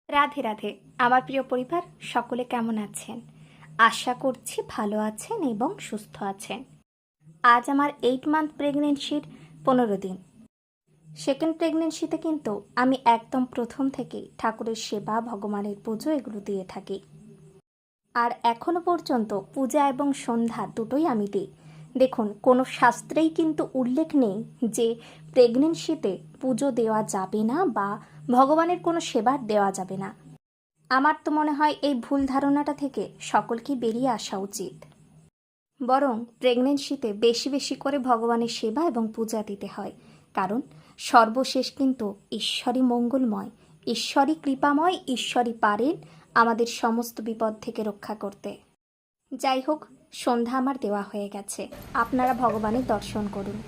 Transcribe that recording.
রাধে রাধে। আমার প্রিয় পরিবার, সকলে কেমন আছেন? আশা করছি ভালো আছেন এবং সুস্থ আছেন। আজ আমার 8 মান্থ প্রেগনেন্সির 15 দিন। সেকেন্ড প্রেগনেন্সিতে কিন্তু আমি একদম প্রথম থেকেই ঠাকুরের সেবা, ভগবানের পুজো এগুলো দিয়ে থাকি। আর এখনো পর্যন্ত পূজা এবং সন্ধ্যা দুটোই আমি দিই। দেখুন, কোনো শাস্ত্রেই কিন্তু উল্লেখ নেই যে প্রেগনেন্সিতে পুজো দেওয়া যাবে না বা ভগবানের কোনো সেবা দেওয়া যাবে না। আমার তো মনে হয় এই ভুল ধারণাটা থেকে সকলকেই বেরিয়ে আসা উচিত। বরং প্রেগনেন্সিতে বেশি বেশি করে ভগবানের সেবা এবং পূজা দিতে হয়, কারণ সর্বশেষ কিন্তু ঈশ্বরই মঙ্গলময়, ঈশ্বরই কৃপাময়, ঈশ্বরই পারেন আমাদের সমস্ত বিপদ থেকে রক্ষা করতে। যাই হোক, সন্ধ্যা আমার দেওয়া হয়ে গেছে, আপনারা ভগবানের দর্শন করুন।